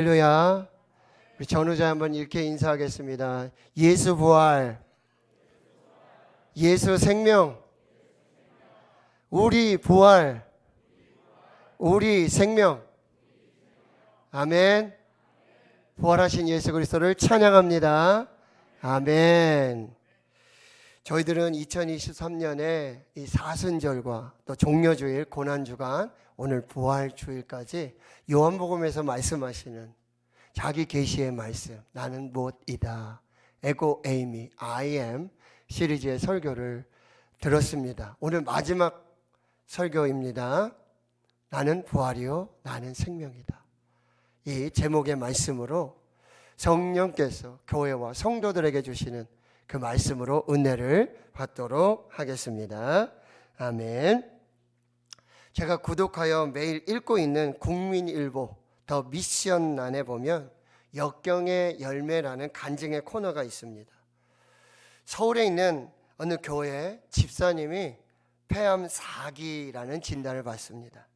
할렐루야. 우리 전우자 한번 이렇게 인사하겠습니다. 예수 부활, 예수 생명, 우리 부활, 우리 생명. 아멘. 부활하신 예수 그리스도를 찬양합니다. 아멘. 저희들은 2023년에 이 사순절과 또 종려주일, 고난주간, 오늘 부활주일까지 요한복음에서 말씀하시는 자기 계시의 말씀, 나는 무엇이다, 에고 에이미, I am 시리즈의 설교를 들었습니다. 오늘 마지막 설교입니다. 나는 부활이요, 나는 생명이다. 이 제목의 말씀으로 성령께서 교회와 성도들에게 주시는 그 말씀으로 은혜를 받도록 하겠습니다. 아멘. 제가 구독하여 매일 읽고 있는 국민일보 더 미션란에 보면 역경의 열매라는 간증의 코너가 있습니다. 서울에 있는 어느 교회 집사님이 폐암 4기라는 진단을 받습니다.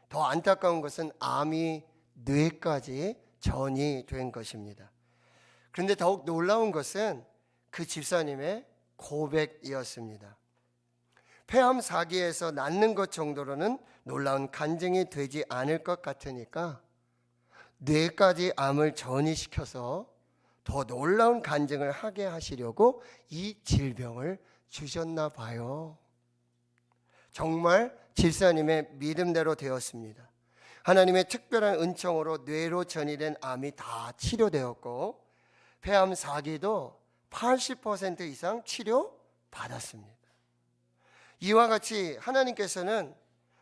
더 안타까운 것은 암이 뇌까지 전이 된 것입니다. 그런데 더욱 놀라운 것은 그 집사님의 고백이었습니다. 폐암 4기에서 낫는 것 정도로는 놀라운 간증이 되지 않을 것 같으니까 뇌까지 암을 전이시켜서 더 놀라운 간증을 하게 하시려고 이 질병을 주셨나 봐요. 정말 집사님의 믿음대로 되었습니다. 하나님의 특별한 은총으로 뇌로 전이된 암이 다 치료되었고 폐암 4기도 80% 이상 치료받았습니다. 이와 같이 하나님께서는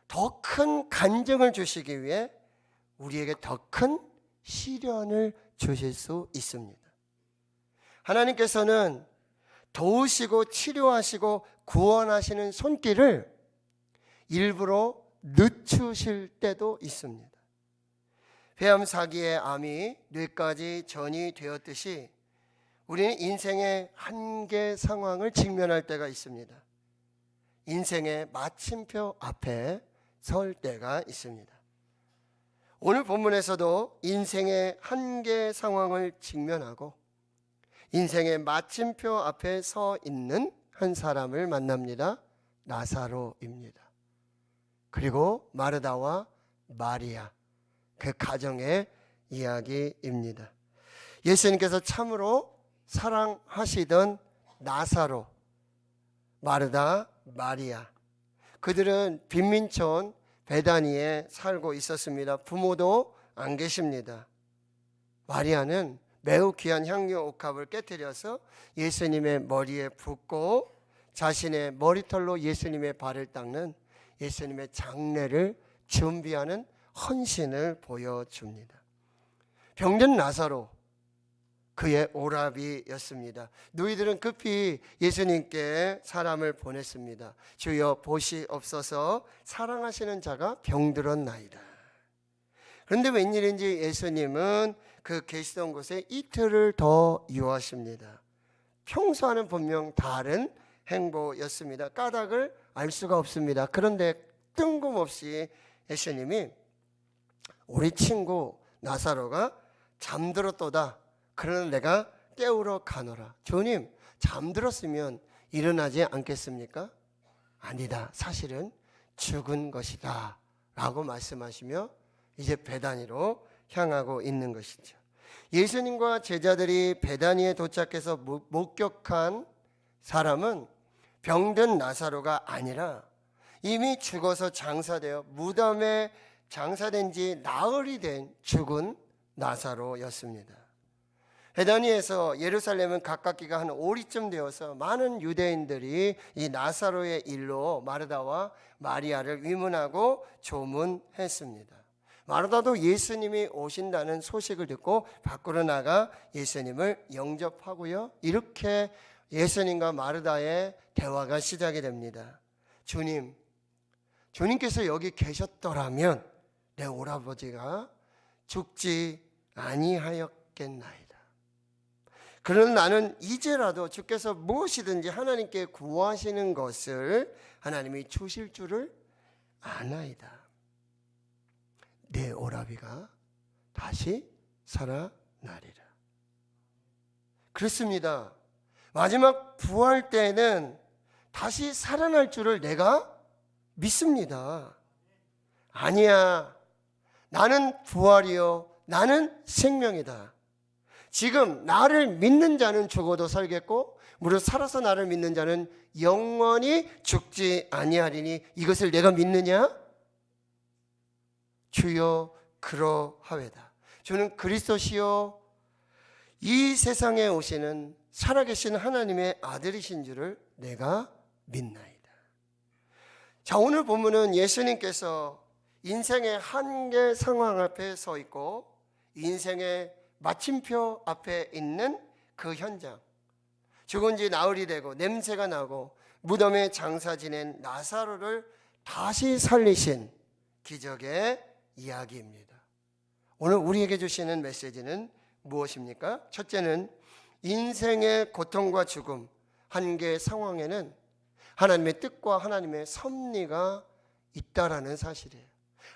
더 큰 간증을 주시기 위해 우리에게 더 큰 시련을 주실 수 있습니다. 하나님께서는 도우시고 치료하시고 구원하시는 손길을 일부러 늦추실 때도 있습니다. 폐암 4기의 암이 뇌까지 전이 되었듯이 우리는 인생의 한계 상황을 직면할 때가 있습니다. 인생의 마침표 앞에 설 때가 있습니다. 오늘 본문에서도 인생의 한계 상황을 직면하고 인생의 마침표 앞에 서 있는 한 사람을 만납니다. 나사로입니다. 그리고 마르다와 마리아, 그 가정의 이야기입니다. 예수님께서 참으로 사랑하시던 나사로, 마르다, 마리아, 그들은 빈민촌 베다니에 살고 있었습니다. 부모도 안 계십니다. 마리아는 매우 귀한 향료 옥합을 깨뜨려서 예수님의 머리에 붓고 자신의 머리털로 예수님의 발을 닦는 예수님의 장례를 준비하는 헌신을 보여줍니다. 병든 나사로, 그의 오라비였습니다. 누이들은 급히 예수님께 사람을 보냈습니다. 주여 보시옵소서, 사랑하시는 자가 병들었나이다. 그런데 웬일인지 예수님은 그 계시던 곳에 이틀을 더 유하십니다. 평소와는 분명 다른 행보였습니다. 까닭을 알 수가 없습니다. 그런데 뜬금없이 예수님이 우리 친구 나사로가 잠들었도다. 그러나 내가 깨우러 가노라. 주님, 잠들었으면 일어나지 않겠습니까? 아니다, 사실은 죽은 것이다 라고 말씀하시며 이제 베다니로 향하고 있는 것이죠. 예수님과 제자들이 베다니에 도착해서 목격한 사람은 병든 나사로가 아니라 이미 죽어서 장사되어 무덤에 장사된 지 나흘이 된 죽은 나사로였습니다. 베다니에서 예루살렘은 가깝기가 한 오리쯤 되어서 많은 유대인들이 이 나사로의 일로 마르다와 마리아를 위문하고 조문했습니다. 마르다도 예수님이 오신다는 소식을 듣고 밖으로 나가 예수님을 영접하고요. 이렇게 예수님과 마르다의 대화가 시작이 됩니다. 주님께서 여기 계셨더라면 내 오라버지가 죽지 아니하였겠나이다. 그러나 나는 이제라도 주께서 무엇이든지 하나님께 구하시는 것을 하나님이 주실 줄을 아나이다. 내 오라비가 다시 살아나리라. 그렇습니다. 마지막 부활 때는 다시 살아날 줄을 내가 믿습니다. 아니야, 나는 부활이요 나는 생명이다. 지금 나를 믿는 자는 죽어도 살겠고 무릇 살아서 나를 믿는 자는 영원히 죽지 아니하리니 이것을 내가 믿느냐? 주여 그러하외다. 주는 그리스도시요 이 세상에 오시는 살아계신 하나님의 아들이신 줄을 내가 믿나이다. 자, 오늘 본문은 예수님께서 인생의 한계 상황 앞에 서 있고 인생의 마침표 앞에 있는 그 현장, 죽은 지 나흘이 되고 냄새가 나고 무덤에 장사 지낸 나사로를 다시 살리신 기적의 이야기입니다. 오늘 우리에게 주시는 메시지는 무엇입니까? 첫째는 인생의 고통과 죽음, 한계 상황에는 하나님의 뜻과 하나님의 섭리가 있다라는 사실이에요.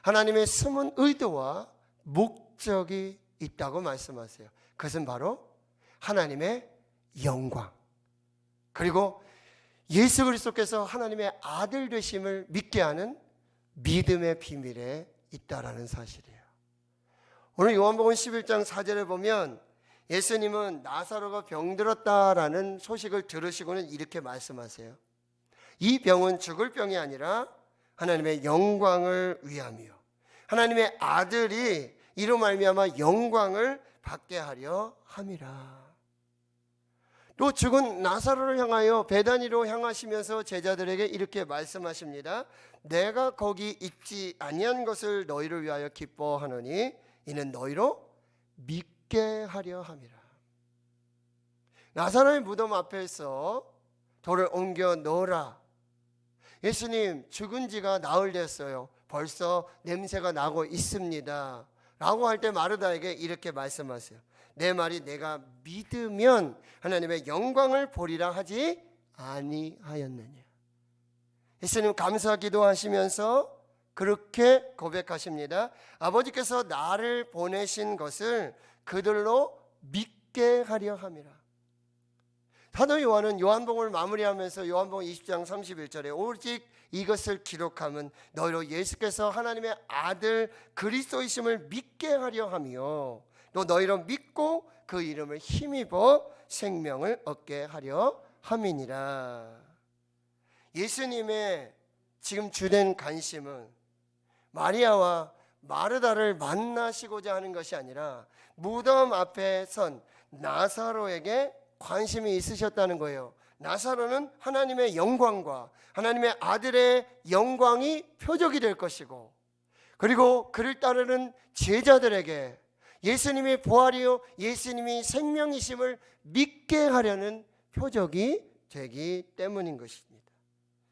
하나님의 숨은 의도와 목적이 있다고 말씀하세요. 그것은 바로 하나님의 영광, 그리고 예수 그리스도께서 하나님의 아들 되심을 믿게 하는 믿음의 비밀에 있다라는 사실이에요. 오늘 요한복음 11장 4절에 보면 예수님은 나사로가 병들었다라는 소식을 들으시고는 이렇게 말씀하세요. 이 병은 죽을 병이 아니라 하나님의 영광을 위함이요 하나님의 아들이 이로 말미암아 영광을 받게 하려 함이라. 또 죽은 나사로를 향하여 베다니로 향하시면서 제자들에게 이렇게 말씀하십니다. 내가 거기 있지 아니한 것을 너희를 위하여 기뻐하노니 이는 너희로 믿게 하려 함이라. 나사로의 무덤 앞에서 돌을 옮겨 넣으라. 예수님, 죽은 지가 나흘 됐어요. 벌써 냄새가 나고 있습니다. 라고 할 때 마르다에게 이렇게 말씀하세요. 내 말이 내가 믿으면 하나님의 영광을 보리라 하지 아니하였느냐. 예수님 감사 기도하시면서 그렇게 고백하십니다. 아버지께서 나를 보내신 것을 그들로 믿게 하려 함이라. 사도 요한은 요한복음을 마무리하면서 요한복음 20장 31절에 오직 이것을 기록함은 너희로 예수께서 하나님의 아들 그리스도이심을 믿게 하려 하며 또 너희로 믿고 그 이름을 힘입어 생명을 얻게 하려 함이니라. 예수님의 지금 주된 관심은 마리아와 마르다를 만나시고자 하는 것이 아니라 무덤 앞에 선 나사로에게 관심이 있으셨다는 거예요. 나사로는 하나님의 영광과 하나님의 아들의 영광이 표적이 될 것이고, 그리고 그를 따르는 제자들에게 예수님이 부활이요 예수님이 생명이심을 믿게 하려는 표적이 되기 때문인 것입니다.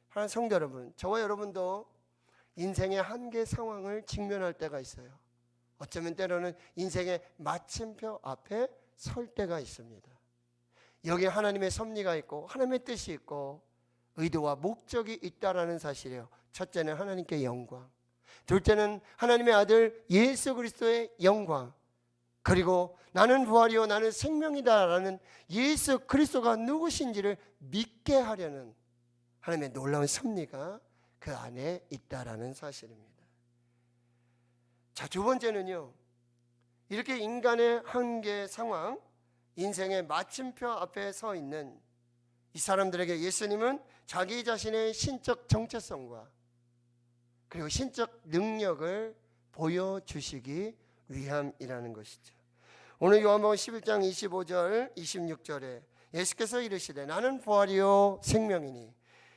하나님 성도 여러분, 저와 여러분도 인생의 한계 상황을 직면할 때가 있어요. 어쩌면 때로는 인생의 마침표 앞에 설 때가 있습니다. 여기에 하나님의 섭리가 있고 하나님의 뜻이 있고 의도와 목적이 있다라는 사실이에요. 첫째는 하나님께 영광, 둘째는 하나님의 아들 예수 그리스도의 영광, 그리고 나는 부활이요 나는 생명이다라는 예수 그리스도가 누구신지를 믿게 하려는 하나님의 놀라운 섭리가 그 안에 있다라는 사실입니다. 자, 두 번째는요, 이렇게 인간의 한계 상황, 인생의 마침표 앞에 서 있는 이 사람들에게 예수님은 자기 자신의 신적 정체성과 그리고 신적 능력을 보여주시기 위함이라는 것이죠. 오늘 요한복음 11장 25절 26절에 예수께서 이르시되 나는 부활이요 생명이니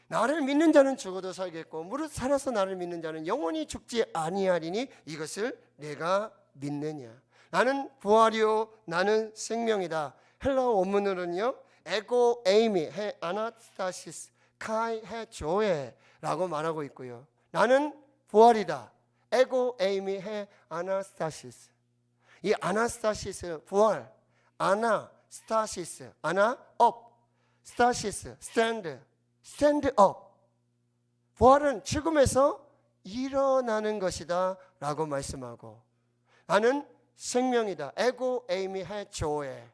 나를 믿는 자는 죽어도 살겠고 무릇 살아서 나를 믿는 자는 영원히 죽지 아니하리니 이것을 내가 믿느냐. 나는 부활이요 나는 생명이다. 헬라어 원문으로는요 에고 에이미 해 아나스타시스 카이 해 조에라고 말하고 있고요. 나는 부활이다. 에고 에이미 해 아나스타시스. 이 아나스타시스 부활, 아나스타시스 아나 업, 스타시스 스탠드 업. 부활은 죽음에서 일어나는 것이다 라고 말씀하고, 나는 생명이다. 에고 에이미 해 조에.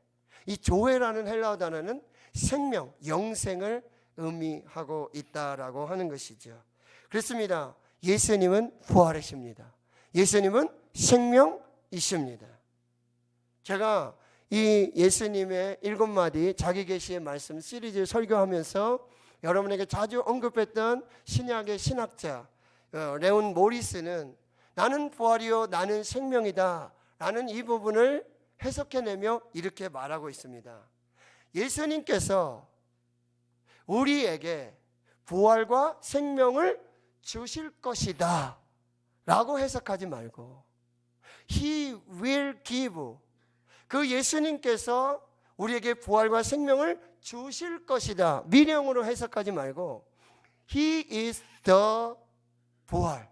이 조에라는 헬라어 단어는 생명, 영생을 의미하고 있다라고 하는 것이죠. 그렇습니다. 예수님은 부활이십니다. 예수님은 생명이십니다. 제가 이 예수님의 7마디 자기 계시의 말씀 시리즈 설교하면서 여러분에게 자주 언급했던 신약의 신학자 레온 모리스는 나는 부활이요 나는 생명이다 라는 이 부분을 해석해내며 이렇게 말하고 있습니다. 예수님께서 우리에게 부활과 생명을 주실 것이다 라고 해석하지 말고 He will give, 그 예수님께서 우리에게 부활과 생명을 주실 것이다 미령으로 해석하지 말고 He is the 부활,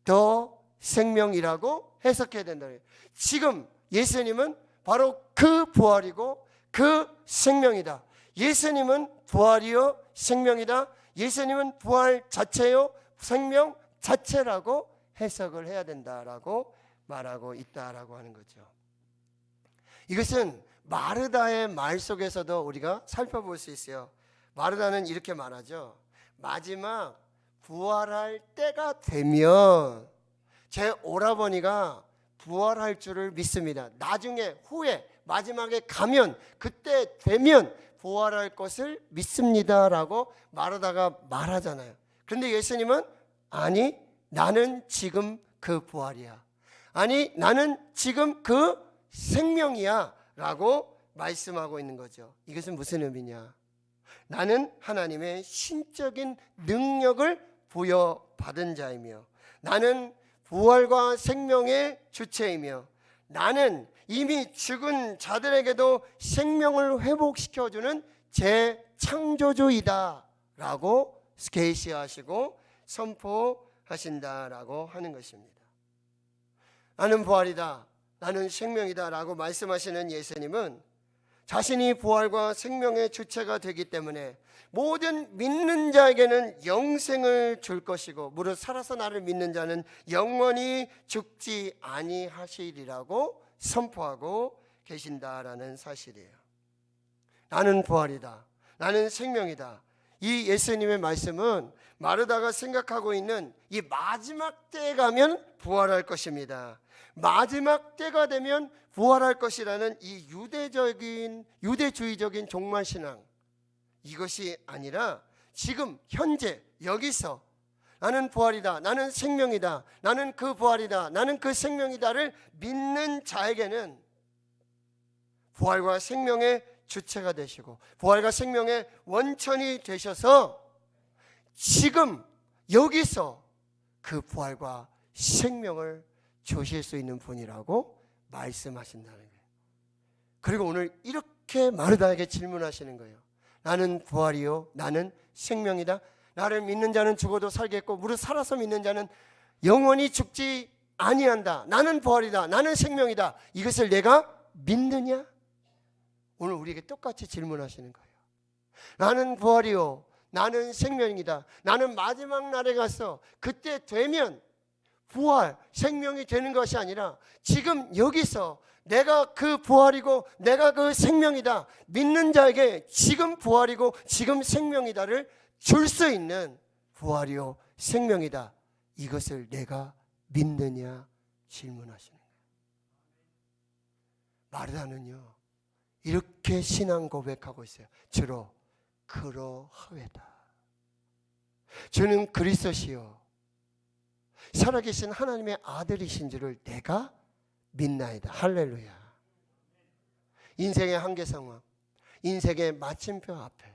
the 생명이라고 해석해야 된다. 지금 예수님은 바로 그 부활이고 그 생명이다. 예수님은 부활이요 생명이다. 예수님은 부활 자체요 생명 자체라고 해석을 해야 된다라고 말하고 있다라고 하는 거죠. 이것은 마르다의 말 속에서도 우리가 살펴볼 수 있어요. 마르다는 이렇게 말하죠. 마지막 부활할 때가 되면 제 오라버니가 부활할 줄을 믿습니다. 나중에 후에 마지막에 가면 그때 되면 부활할 것을 믿습니다라고 마르다가 말하잖아요. 그런데 예수님은 아니 나는 지금 그 부활이야. 아니 나는 지금 그 생명이야 라고 말씀하고 있는 거죠. 이것은 무슨 의미냐? 나는 하나님의 신적인 능력을 부여받은 자이며 나는 부활과 생명의 주체이며 나는 이미 죽은 자들에게도 생명을 회복시켜주는 재창조주이다 라고 계시하시고 선포하신다라고 하는 것입니다. 나는 부활이다, 나는 생명이다 라고 말씀하시는 예수님은 자신이 부활과 생명의 주체가 되기 때문에 모든 믿는 자에게는 영생을 줄 것이고 무릇 살아서 나를 믿는 자는 영원히 죽지 아니하시리라고 선포하고 계신다라는 사실이에요. 나는 부활이다, 나는 생명이다. 이 예수님의 말씀은 마르다가 생각하고 있는 이 마지막 때에 가면 부활할 것입니다. 마지막 때가 되면 부활할 것이라는 이 유대주의적인 종말신앙, 이것이 아니라 지금 현재 여기서 나는 부활이다, 나는 생명이다, 나는 그 부활이다, 나는 그 생명이다를 믿는 자에게는 부활과 생명의 주체가 되시고 부활과 생명의 원천이 되셔서 지금 여기서 그 부활과 생명을 주실 수 있는 분이라고 말씀하신다는 거예요. 그리고 오늘 이렇게 마르다에게 질문하시는 거예요. 나는 부활이요 나는 생명이다. 나를 믿는 자는 죽어도 살겠고 무릇 살아서 믿는 자는 영원히 죽지 아니한다. 나는 부활이다, 나는 생명이다. 이것을 내가 믿느냐? 오늘 우리에게 똑같이 질문하시는 거예요. 나는 부활이요 나는 생명이다. 나는 마지막 날에 가서 그때 되면 부활, 생명이 되는 것이 아니라 지금 여기서 내가 그 부활이고 내가 그 생명이다, 믿는 자에게 지금 부활이고 지금 생명이다를 줄 수 있는 부활이요 생명이다, 이것을 내가 믿느냐 질문하시는 거예요. 마르다는요 이렇게 신앙 고백하고 있어요. 주로 그러하외다. 주는 그리스도시요 살아계신 하나님의 아들이신 줄을 내가 믿나이다. 할렐루야. 인생의 한계 상황, 인생의 마침표 앞에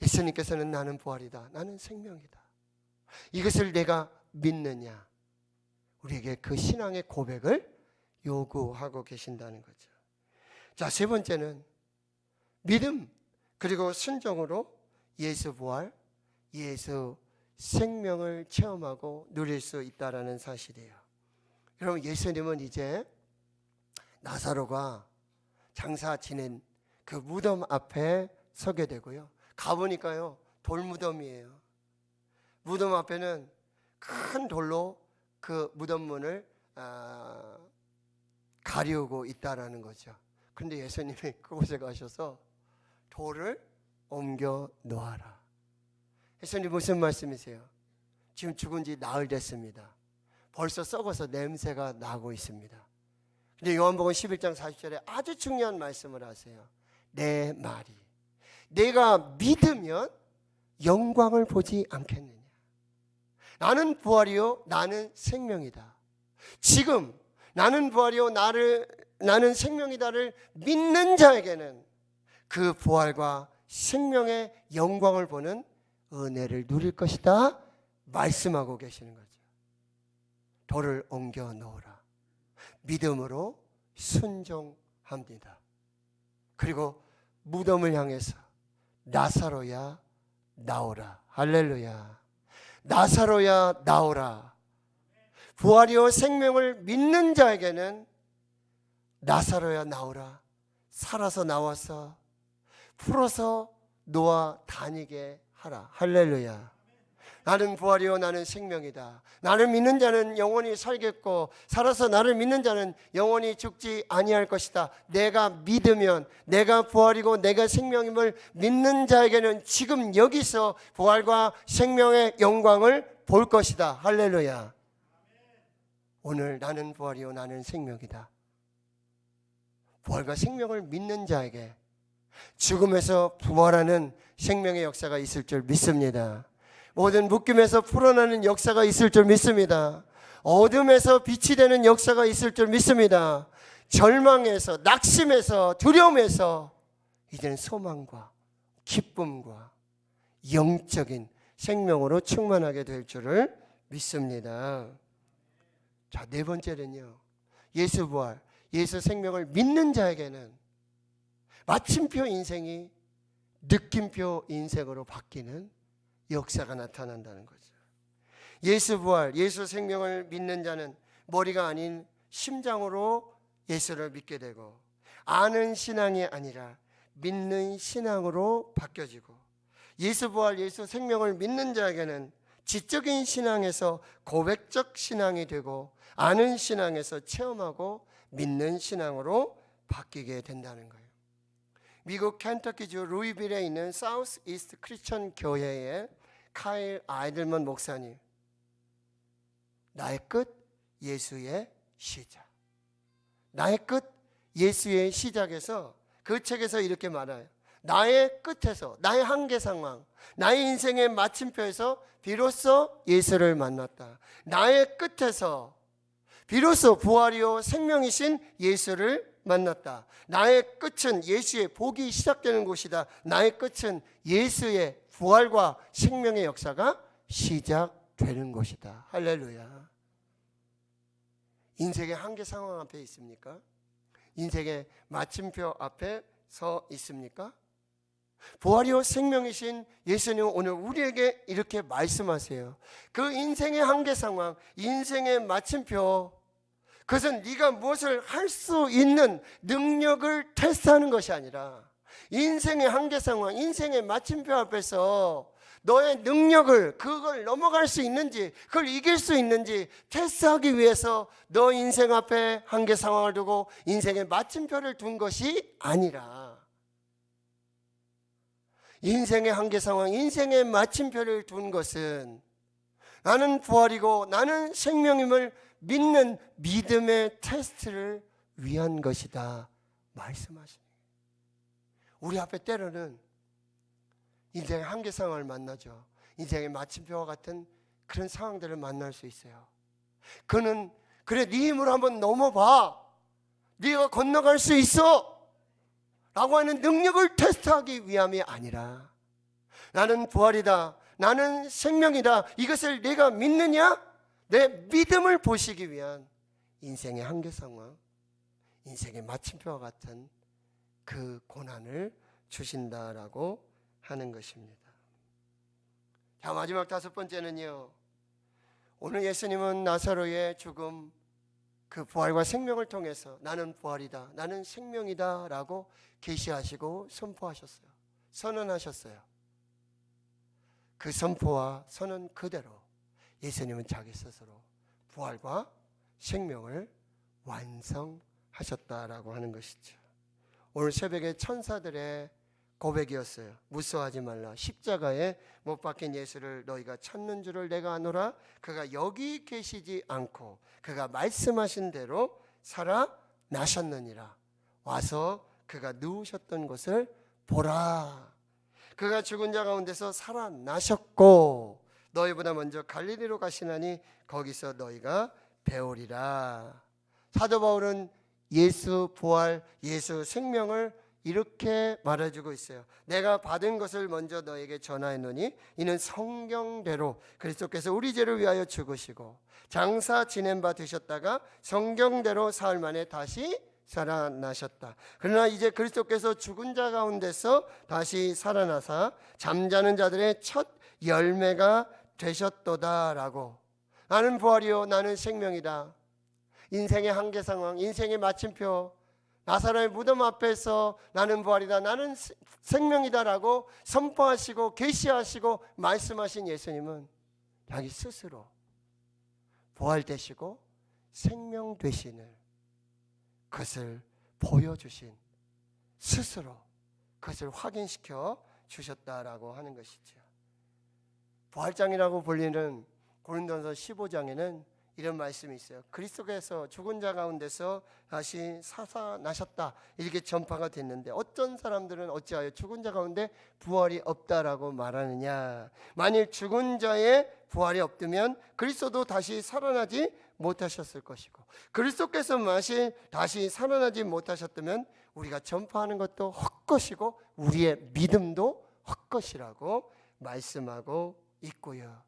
예수님께서는 나는 부활이다, 나는 생명이다, 이것을 내가 믿느냐, 우리에게 그 신앙의 고백을 요구하고 계신다는 거죠. 자, 세 번째는 믿음 그리고 순종으로 예수 부활, 예수 생명을 체험하고 누릴 수 있다라는 사실이에요. 여러분, 예수님은 이제 나사로가 장사 지낸 그 무덤 앞에 서게 되고요. 가보니까요 돌무덤이에요. 무덤 앞에는 큰 돌로 그 무덤 문을 가리우고 있다라는 거죠. 그런데 예수님이 그곳에 가셔서 돌을 옮겨 놓아라. 예수님 무슨 말씀이세요? 지금 죽은 지 나흘 됐습니다. 벌써 썩어서 냄새가 나고 있습니다. 근데 요한복음 11장 40절에 아주 중요한 말씀을 하세요. 내 말이 내가 믿으면 영광을 보지 않겠느냐. 나는 부활이요 나는 생명이다. 지금 나는 부활이요 나는 생명이다를 믿는 자에게는 그 부활과 생명의 영광을 보는 은혜를 누릴 것이다 말씀하고 계시는 거죠. 돌을 옮겨 놓으라. 믿음으로 순종합니다. 그리고 무덤을 향해서 나사로야 나오라. 할렐루야. 나사로야 나오라. 부활이요 생명을 믿는 자에게는 나사로야 나오라. 살아서 나와서 풀어서 놓아 다니게 하라. 할렐루야. 나는 부활이요 나는 생명이다. 나를 믿는 자는 영원히 살겠고 살아서 나를 믿는 자는 영원히 죽지 아니할 것이다. 내가 믿으면 내가 부활이고 내가 생명임을 믿는 자에게는 지금 여기서 부활과 생명의 영광을 볼 것이다. 할렐루야. 오늘 나는 부활이요 나는 생명이다. 부활과 생명을 믿는 자에게 죽음에서 부활하는 생명의 역사가 있을 줄 믿습니다. 모든 묶임에서 풀어나는 역사가 있을 줄 믿습니다. 어둠에서 빛이 되는 역사가 있을 줄 믿습니다. 절망에서 낙심에서 두려움에서 이제는 소망과 기쁨과 영적인 생명으로 충만하게 될 줄을 믿습니다. 자, 네 번째는요. 예수 부활, 예수 생명을 믿는 자에게는 마침표 인생이 느낌표 인생으로 바뀌는 역사가 나타난다는 거죠. 예수 부활, 예수 생명을 믿는 자는 머리가 아닌 심장으로 예수를 믿게 되고 아는 신앙이 아니라 믿는 신앙으로 바뀌어지고 예수 부활, 예수 생명을 믿는 자에게는 지적인 신앙에서 고백적 신앙이 되고 아는 신앙에서 체험하고 믿는 신앙으로 바뀌게 된다는 거예요. 미국 켄터키주 루이빌에 있는 사우스 이스트 크리스천 교회의 카일 아이들먼 목사님, 나의 끝 예수의 시작. 나의 끝 예수의 시작에서 그 책에서 이렇게 말해요. 나의 끝에서, 나의 한계 상황, 나의 인생의 마침표에서 비로소 예수를 만났다. 나의 끝에서 비로소 부활이요 생명이신 예수를 만났다. 나의 끝은 예수의 복이 시작되는 곳이다. 나의 끝은 예수의 부활과 생명의 역사가 시작되는 곳이다. 할렐루야. 인생의 한계 상황 앞에 있습니까? 인생의 마침표 앞에 서 있습니까? 부활이요 생명이신 예수님은 오늘 우리에게 이렇게 말씀하세요. 그 인생의 한계 상황, 인생의 마침표, 그것은 네가 무엇을 할 수 있는 능력을 테스트하는 것이 아니라 인생의 한계 상황, 인생의 마침표 앞에서 너의 능력을, 그걸 넘어갈 수 있는지, 그걸 이길 수 있는지 테스트하기 위해서 너 인생 앞에 한계 상황을 두고 인생의 마침표를 둔 것이 아니라 인생의 한계 상황, 인생의 마침표를 둔 것은 나는 부활이고 나는 생명임을 믿는 믿음의 테스트를 위한 것이다 말씀하십니다. 우리 앞에 때로는 인생의 한계 상황을 만나죠. 인생의 마침표와 같은 그런 상황들을 만날 수 있어요. 그는 그래 네 힘으로 한번 넘어봐, 네가 건너갈 수 있어 라고 하는 능력을 테스트하기 위함이 아니라 나는 부활이다, 나는 생명이다, 이것을 내가 믿느냐? 내 믿음을 보시기 위한 인생의 한계 상황, 인생의 마침표와 같은 그 고난을 주신다라고 하는 것입니다. 자, 마지막 다섯 번째는요, 오늘 예수님은 나사로의 죽음, 그 부활과 생명을 통해서 나는 부활이다, 나는 생명이다 라고 계시하시고 선포하셨어요. 선언하셨어요. 그 선포와 선언 그대로 예수님은 자기 스스로 부활과 생명을 완성하셨습니다. 하셨다라고 하는 것이죠. 오늘 새벽에 천사들의 고백이었어요. 무서워하지 말라. 십자가에 못 박힌 예수를 너희가 찾는 줄을 내가 아노라. 그가 여기 계시지 않고 그가 말씀하신 대로 살아나셨느니라. 와서 그가 누우셨던 곳을 보라. 그가 죽은 자 가운데서 살아나셨고 너희보다 먼저 갈릴리로 가시나니 거기서 너희가 배우리라. 사도 바울은 예수 부활, 예수 생명을 이렇게 말해주고 있어요. 내가 받은 것을 먼저 너에게 전하였노니 이는 성경대로 그리스도께서 우리 죄를 위하여 죽으시고 장사 지낸 바 되셨다가 성경대로 사흘 만에 다시 살아나셨다. 그러나 이제 그리스도께서 죽은 자 가운데서 다시 살아나사 잠자는 자들의 첫 열매가 되셨도다라고. 나는 부활이요 나는 생명이다. 인생의 한계 상황, 인생의 마침표, 나사로의 무덤 앞에서 나는 부활이다, 나는 생명이다라고 선포하시고 계시하시고 말씀하신 예수님은 자기 스스로 부활 되시고 생명 되시는 그것을 보여주신, 스스로 그것을 확인시켜 주셨다라고 하는 것이죠. 부활장이라고 불리는 고린도전서 15장에는 이런 말씀이 있어요. 그리스도께서 죽은 자 가운데서 다시 살아나셨다 이렇게 전파가 됐는데 어떤 사람들은 어찌하여 죽은 자 가운데 부활이 없다라고 말하느냐. 만일 죽은 자의 부활이 없다면 그리스도도 다시 살아나지 못하셨을 것이고 그리스도께서 다시 살아나지 못하셨다면 우리가 전파하는 것도 헛것이고 우리의 믿음도 헛것이라고 말씀하고 있고요.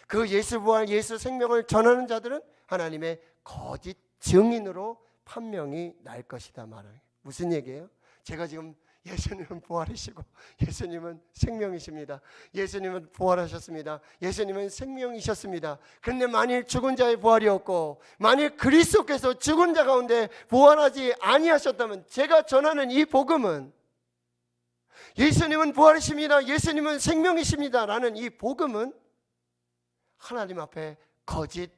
그 예수 부활, 예수 생명을 전하는 자들은 하나님의 거짓 증인으로 판명이 날 것이다 말하는. 무슨 얘기예요? 제가 지금 예수님은 부활이시고 예수님은 생명이십니다. 예수님은 부활하셨습니다. 예수님은 생명이셨습니다. 그런데 만일 죽은 자의 부활이 없고 만일 그리스도께서 죽은 자 가운데 부활하지 아니하셨다면 제가 전하는 이 복음은 예수님은 부활이십니다. 예수님은 생명이십니다. 라는 이 복음은 하나님 앞에 거짓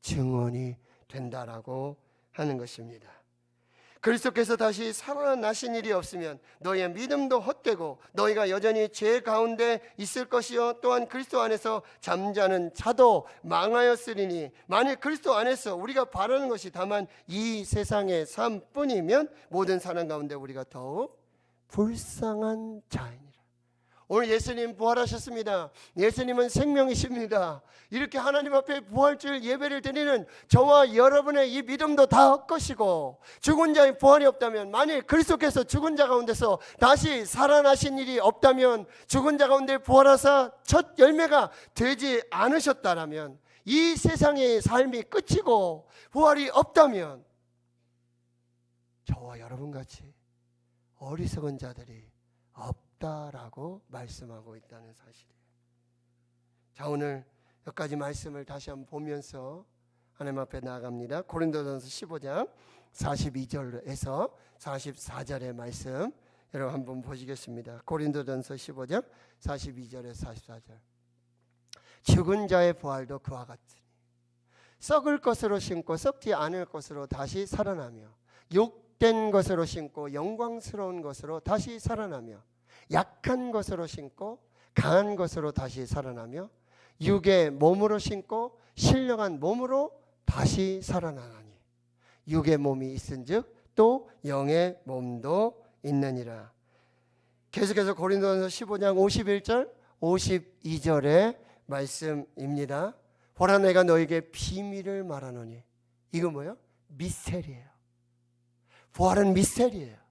증언이 된다라고 하는 것입니다. 그리스도께서 다시 살아나신 일이 없으면 너희의 믿음도 헛되고 너희가 여전히 죄 가운데 있을 것이요 또한 그리스도 안에서 잠자는 자도 망하였으리니 만일 그리스도 안에서 우리가 바라는 것이 다만 이 세상의 삶뿐이면 모든 사람 가운데 우리가 더욱 불쌍한 자이니라. 오늘 예수님 부활하셨습니다. 예수님은 생명이십니다. 이렇게 하나님 앞에 부활주일 예배를 드리는 저와 여러분의 이 믿음도 다 헛것이고 죽은 자의 부활이 없다면 만일 그리스도께서 죽은 자 가운데서 다시 살아나신 일이 없다면 죽은 자 가운데 부활하사 첫 열매가 되지 않으셨다라면 이 세상의 삶이 끝이고 부활이 없다면 저와 여러분같이 어리석은 자들이 없다라고 말씀하고 있다는 사실이에요. 자, 오늘 몇 가지 말씀을 다시 한번 보면서 하나님 앞에 나아갑니다. 고린도전서 15장 42절에서 44절의 말씀 여러분 한번 보시겠습니다. 고린도전서 15장 42절에서 44절. 죽은 자의 부활도 그와 같으니 썩을 것으로 심고 썩지 않을 것으로 다시 살아나며 욕된 것으로 심고 영광스러운 것으로 다시 살아나며 약한 것으로 심고 강한 것으로 다시 살아나며 육의 몸으로 심고 신령한 몸으로 다시 살아나나니 육의 몸이 있은즉 또 영의 몸도 있느니라. 계속해서 고린도전서 15장 51절 52절의 말씀입니다. 보라 내가 너에게 비밀을 말하노니. 이거 뭐예요? 미스테리예요. 부활은 미스테리예요.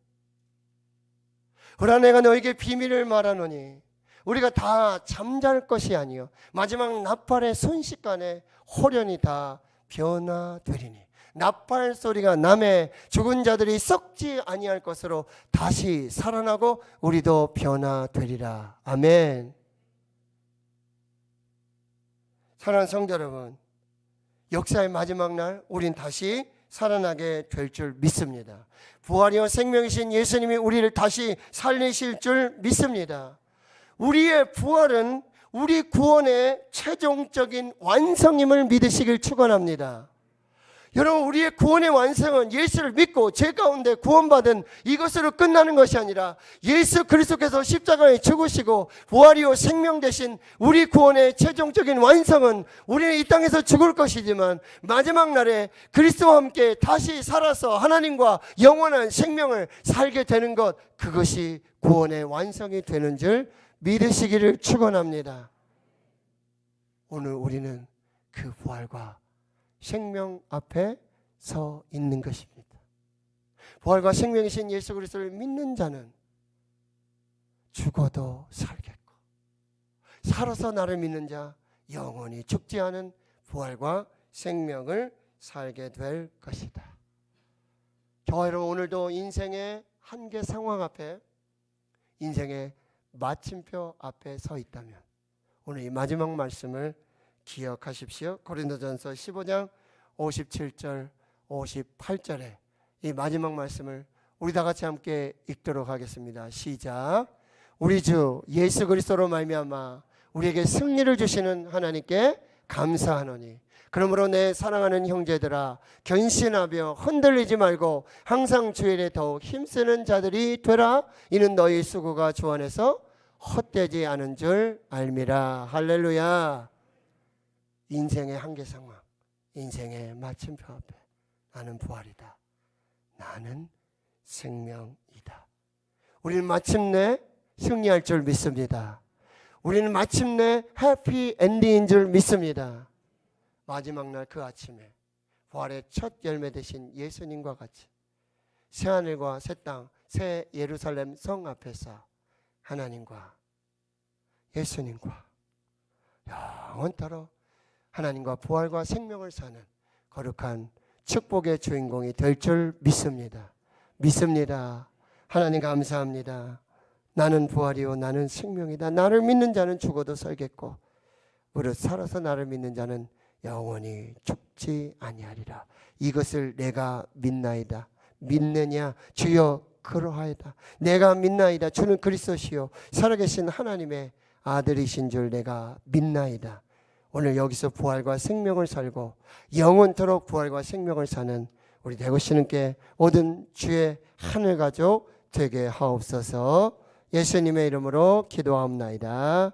보라 내가 너에게 비밀을 말하노니 우리가 다 잠잘 것이 아니요 마지막 나팔의 순식간에 홀연히 다 변화되리니 나팔 소리가 나매 죽은 자들이 썩지 아니할 것으로 다시 살아나고 우리도 변화되리라. 아멘. 사랑하는 성도 여러분, 역사의 마지막 날 우린 다시 살아나게 될 줄 믿습니다. 부활이요 생명이신 예수님이 우리를 다시 살리실 줄 믿습니다. 우리의 부활은 우리 구원의 최종적인 완성임을 믿으시길 축원합니다. 여러분, 우리의 구원의 완성은 예수를 믿고 죄 가운데 구원받은 이것으로 끝나는 것이 아니라 예수 그리스도께서 십자가에 죽으시고 부활이요 생명 되신 우리 구원의 최종적인 완성은 우리는 이 땅에서 죽을 것이지만 마지막 날에 그리스도와 함께 다시 살아서 하나님과 영원한 생명을 살게 되는 것, 그것이 구원의 완성이 되는 줄 믿으시기를 축원합니다. 오늘 우리는 그 부활과 생명 앞에 서 있는 것입니다. 부활과 생명이신 예수 그리스도를 믿는 자는 죽어도 살겠고, 살아서 나를 믿는 자 영원히 죽지 않은 부활과 생명을 살게 될 것이다. 저와 여러분, 오늘도 인생의 한계 상황 앞에, 인생의 마침표 앞에 서 있다면 오늘 이 마지막 말씀을 기억하십시오. 고린도전서 15장 57절 58절에 이 마지막 말씀을 우리 다 같이 함께 읽도록 하겠습니다. 시작. 우리 주 예수 그리스도로 말미암아 우리에게 승리를 주시는 하나님께 감사하노니, 그러므로 내 사랑하는 형제들아, 견신하며 흔들리지 말고 항상 주 일에 더욱 힘쓰는 자들이 되라. 이는 너희 수고가 주 안에서 헛되지 않은 줄 알미라. 할렐루야. 인생의 한계 상황, 인생의 마침표 앞에 나는 부활이다, 나는 생명이다. 우리는 마침내 승리할 줄 믿습니다. 우리는 마침내 해피 엔딩인 줄 믿습니다. 마지막 날 그 아침에 부활의 첫 열매 되신 예수님과 같이 새하늘과 새 땅, 새 예루살렘 성 앞에서 하나님과 예수님과 영원토록 하나님과 부활과 생명을 사는 거룩한 축복의 주인공이 될 줄 믿습니다. 믿습니다. 하나님 감사합니다. 나는 부활이요 나는 생명이다. 나를 믿는 자는 죽어도 살겠고 무릇 살아서 나를 믿는 자는 영원히 죽지 아니하리라. 이것을 내가 믿나이다. 믿느냐? 주여 그러하이다. 내가 믿나이다. 주는 그리스도시요 살아계신 하나님의 아들이신 줄 내가 믿나이다. 오늘 여기서 부활과 생명을 살고 영원토록 부활과 생명을 사는 우리 대구신님께 모든 주의 하늘 가족 되게 하옵소서. 예수님의 이름으로 기도하옵나이다.